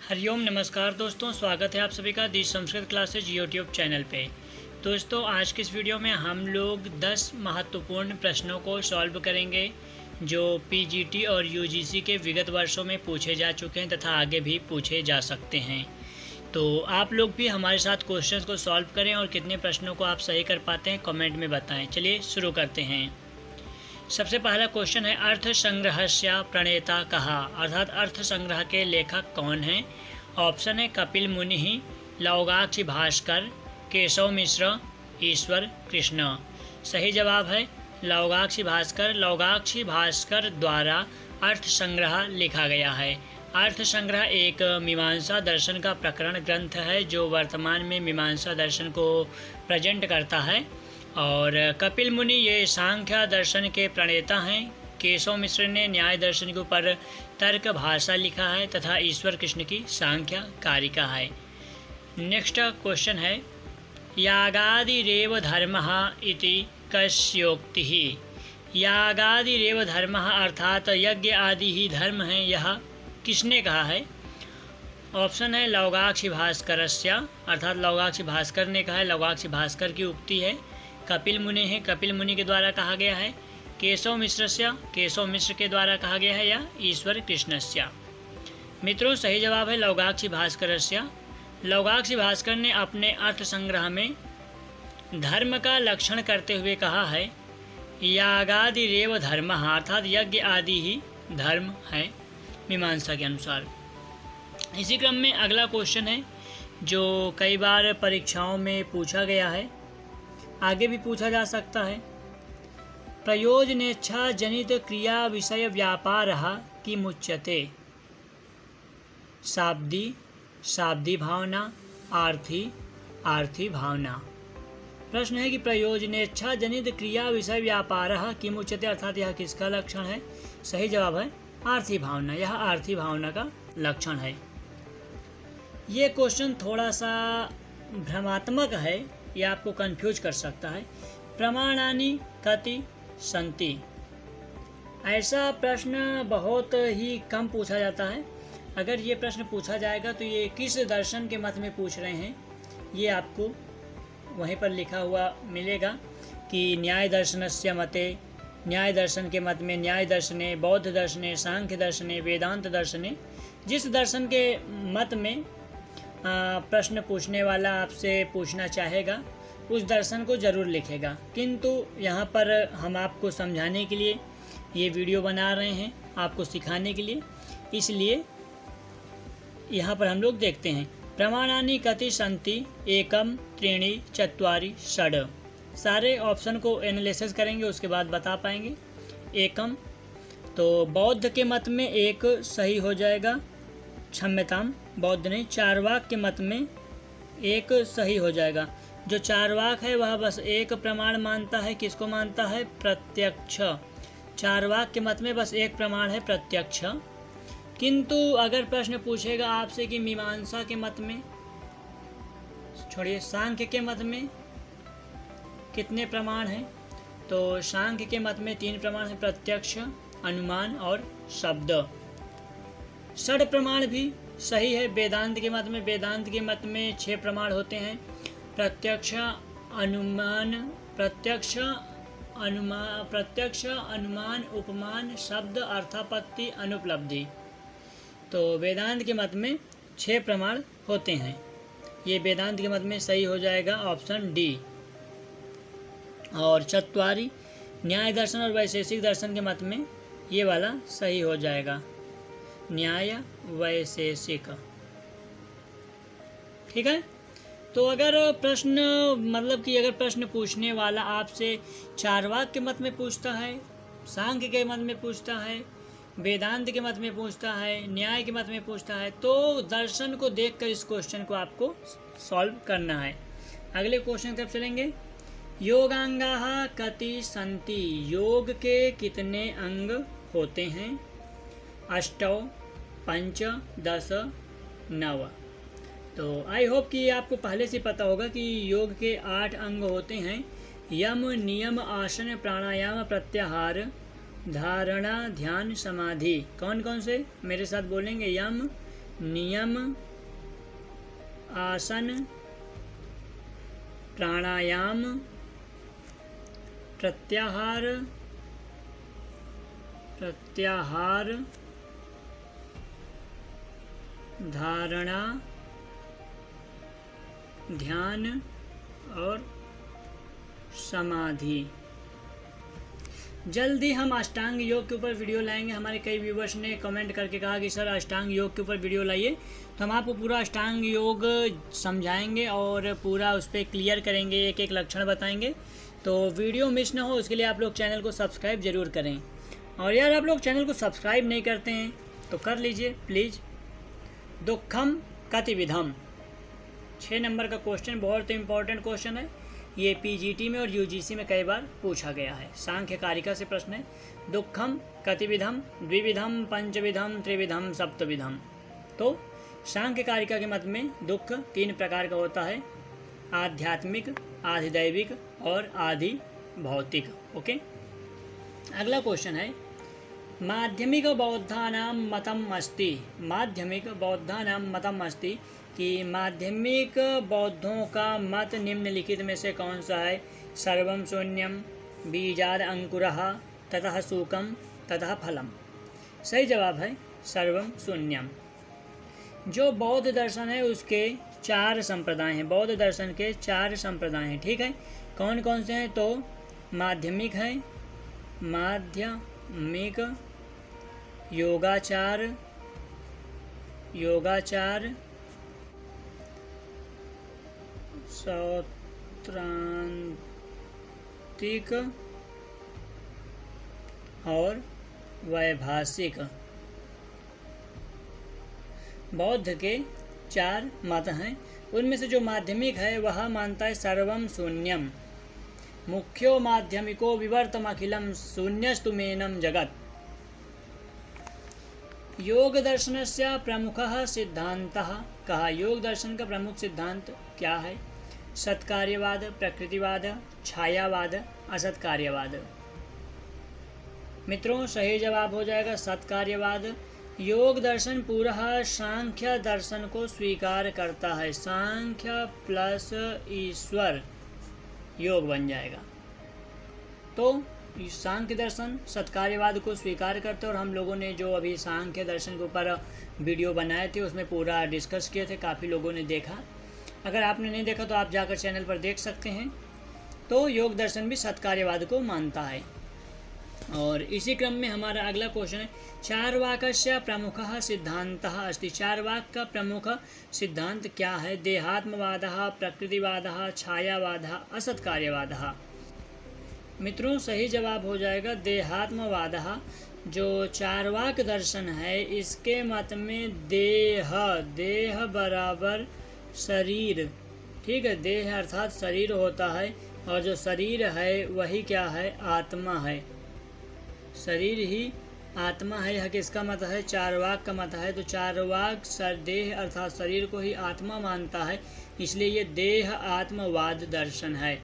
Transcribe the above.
हरिओम नमस्कार दोस्तों, स्वागत है आप सभी का दी संस्कृत क्लासेज यूट्यूब चैनल पे। दोस्तों, आज की इस वीडियो में हम लोग 10 महत्वपूर्ण प्रश्नों को सॉल्व करेंगे जो पीजीटी और यूजीसी के विगत वर्षों में पूछे जा चुके हैं तथा आगे भी पूछे जा सकते हैं। तो आप लोग भी हमारे साथ क्वेश्चंस को सॉल्व करें और कितने प्रश्नों को आप सही कर पाते हैं कमेंट में बताएं। चलिए शुरू करते हैं। सबसे पहला क्वेश्चन है, अर्थ संग्रहस्य प्रणेता कहा, अर्थात अर्थ संग्रह के लेखक कौन हैं। ऑप्शन है कपिल मुनि, लौगाक्षी भास्कर, केशव मिश्र, ईश्वर कृष्ण। सही जवाब है लौगाक्षी भास्कर। लौगाक्षी भास्कर द्वारा अर्थ संग्रह लिखा गया है। अर्थ संग्रह एक मीमांसा दर्शन का प्रकरण ग्रंथ है जो वर्तमान में मीमांसा दर्शन को प्रेजेंट करता है। और कपिल मुनि ये सांख्य दर्शन के प्रणेता हैं। केशव मिश्र ने न्याय दर्शन के ऊपर तर्क भाषा लिखा है तथा ईश्वर कृष्ण की सांख्य कारिका है। नेक्स्ट क्वेश्चन है, यागादिरेव धर्मः इति कस्योक्तिः। यागादिरेव धर्मः अर्थात यज्ञ आदि ही धर्म है, यह किसने कहा है। ऑप्शन है लौगाक्षी भास्करस्य, अर्थात लौगाक्षी भास्कर ने कहा है। लौगाक्षी भास्कर की उक्ति है। कपिल मुनि है, कपिल मुनि के द्वारा कहा गया है। केशव मिश्रस्य, केशव मिश्र के द्वारा कहा गया है, या ईश्वर कृष्णस्य। मित्रों, सही जवाब है लौगाक्षी भास्करस्य। लौगाक्षी भास्कर ने अपने अर्थ संग्रह में धर्म का लक्षण करते हुए कहा है, यागादिरेव धर्मः, अर्थात यज्ञ आदि ही धर्म है मीमांसा के अनुसार। इसी क्रम में अगला क्वेश्चन है जो कई बार परीक्षाओं में पूछा गया है, आगे भी पूछा जा सकता है। प्रयोजनेच्छा जनित क्रिया विषय व्यापारः किमुच्यते। शाब्दी, शाब्दी भावना, आर्थी, आर्थी भावना। प्रश्न है कि प्रयोजनेच्छा जनित क्रिया विषय व्यापारः किमुच्यते, अर्थात यह किसका लक्षण है। सही जवाब है आर्थी भावना। यह आर्थी भावना का लक्षण है। ये क्वेश्चन थोड़ा सा भ्रमात्मक है, यह आपको कंफ्यूज कर सकता है। प्रमाणानि कति सन्ति, ऐसा प्रश्न बहुत ही कम पूछा जाता है। अगर ये प्रश्न पूछा जाएगा तो ये किस दर्शन के मत में पूछ रहे हैं, ये आपको वहीं पर लिखा हुआ मिलेगा कि न्याय दर्शनस्य मते, न्याय दर्शन के मत में, न्याय दर्शने, बौद्ध दर्शने, सांख्य दर्शने, वेदांत दर्शने। जिस दर्शन के मत में प्रश्न पूछने वाला आपसे पूछना चाहेगा उस दर्शन को ज़रूर लिखेगा। किंतु यहाँ पर हम आपको समझाने के लिए ये वीडियो बना रहे हैं, आपको सिखाने के लिए, इसलिए यहाँ पर हम लोग देखते हैं। प्रमाणानि कति सन्ति, एकम, त्रीणि, चत्वारि, षड्। सारे ऑप्शन को एनालिसिस करेंगे, उसके बाद बता पाएंगे। एकम तो बौद्ध के मत में एक सही हो जाएगा, क्षम्यताम बौद्ध ने। चारवाक के मत में एक सही हो जाएगा। जो चारवाक है वह बस एक प्रमाण मानता है। किसको मानता है? प्रत्यक्ष। चारवाक के मत में बस एक प्रमाण है, प्रत्यक्ष। किंतु अगर प्रश्न पूछेगा आपसे कि मीमांसा के मत में, छोड़िए, सांख्य के मत में कितने प्रमाण हैं, तो सांख्य के मत में 3 प्रमाण हैं, प्रत्यक्ष, अनुमान और शब्द। षड प्रमाण भी सही है। वेदांत के मत में, वेदांत के मत में 6 प्रमाण होते हैं, प्रत्यक्ष, अनुमान, उपमान, शब्द, अर्थापत्ति, अनुपलब्धि। तो वेदांत के मत में 6 प्रमाण होते हैं। ये वेदांत के मत में सही हो जाएगा, ऑप्शन डी। और चत्वारि न्याय दर्शन और वैशेषिक दर्शन के मत में ये वाला सही हो जाएगा, न्याय वैशेषिक। ठीक है। तो अगर प्रश्न अगर प्रश्न पूछने वाला आपसे चारवाक के मत में पूछता है, सांख्य के मत में पूछता है, वेदांत के मत में पूछता है, न्याय के मत में पूछता है, तो दर्शन को देखकर इस क्वेश्चन को आपको सॉल्व करना है। अगले क्वेश्चन की तरफ चलेंगे। योगांगाः कति सन्ति, योग के कितने अंग होते हैं। 8, 5, 10, 9। तो आई होप कि आपको पहले से पता होगा कि योग के 8 अंग होते हैं। यम, नियम, आसन, प्राणायाम, प्रत्याहार, धारणा, ध्यान, समाधि। कौन कौन से मेरे साथ बोलेंगे? यम, नियम, आसन, प्राणायाम, प्रत्याहार, धारणा, ध्यान और समाधि। जल्दी हम अष्टांग योग के ऊपर वीडियो लाएंगे। हमारे कई व्यूवर्स ने कमेंट करके कहा कि सर अष्टांग योग के ऊपर वीडियो लाइए, तो हम आपको पूरा अष्टांग योग समझाएंगे और पूरा उस पर क्लियर करेंगे, एक एक लक्षण बताएंगे। तो वीडियो मिस ना हो उसके लिए आप लोग चैनल को सब्सक्राइब ज़रूर करें। और यार आप लोग चैनल को सब्सक्राइब नहीं करते हैं तो कर लीजिए प्लीज़। दुखम कतिविधम, 6 नंबर का क्वेश्चन, बहुत इम्पोर्टेंट क्वेश्चन है। ये पीजीटी में और यूजीसी में कई बार पूछा गया है। सांख्य कारिका से प्रश्न है। दुखम कतिविधम, द्विविधम, पंचविधम, त्रिविधम, सप्तविधम। तो सांख्य कारिका के मत में दुख 3 प्रकार का होता है, आध्यात्मिक, आधिदैविक और आधि भौतिक। ओके, अगला क्वेश्चन है माध्यमिक बौद्धानां मतम अस्ति। माध्यमिक बौद्धानां मतम अस्ति कि माध्यमिक बौद्धों का मत निम्नलिखित में से कौन सा है? सर्वम शून्यम, बीजाद अंकुरः, ततः सूकम, ततः फलम। सही जवाब है सर्वम शून्यम। जो बौद्ध दर्शन है उसके 4 संप्रदाय हैं। बौद्ध दर्शन के 4 संप्रदाय हैं, ठीक है। कौन कौन से हैं? तो माध्यमिक है, माध्यमिक, योगाचार, सौत्रांतिक और वैभाषिक। बौद्ध के 4 मत हैं। उनमें से जो माध्यमिक है वह मानता है सर्वम शून्यम, मुख्यो माध्यमिको विवर्तमखिलम शून्यस्तुमेनं जगत्। योग दर्शनस्य प्रमुखः सिद्धान्तः। कहा योग दर्शन का प्रमुख सिद्धांत क्या है? सत्कार्यवाद, प्रकृतिवाद, छायावाद, असत्कार्यवाद। मित्रों सही जवाब हो जाएगा सत्कार्यवाद। योग दर्शन पूरा सांख्य दर्शन को स्वीकार करता है। सांख्य प्लस ईश्वर योग बन जाएगा। तो सांख्य दर्शन सत्कार्यवाद को स्वीकार करते हैं। और हम लोगों ने जो अभी सांख्य दर्शन के ऊपर वीडियो बनाए थे उसमें पूरा डिस्कस किए थे, काफ़ी लोगों ने देखा। अगर आपने नहीं देखा तो आप जाकर चैनल पर देख सकते हैं। तो योग दर्शन भी सत्कार्यवाद को मानता है। और इसी क्रम में हमारा अगला क्वेश्चन है चार्वाकस्य प्रमुखः सिद्धान्तः अस्ति। चार्वाक का प्रमुख सिद्धांत क्या है? देहात्मवादः, प्रकृतिवादः, छायावादः, असत्कार्यवादः। मित्रों सही जवाब हो जाएगा देहात्मवादः। जो चार्वाक दर्शन है इसके मत में देह बराबर शरीर, ठीक है। देह अर्थात शरीर होता है और जो शरीर है वही क्या है? आत्मा है। शरीर ही आत्मा है। यह किसका मत है? चार्वाक का मत है। तो चार्वाक देह अर्थात शरीर को ही आत्मा मानता है, इसलिए ये देह आत्मवाद दर्शन है।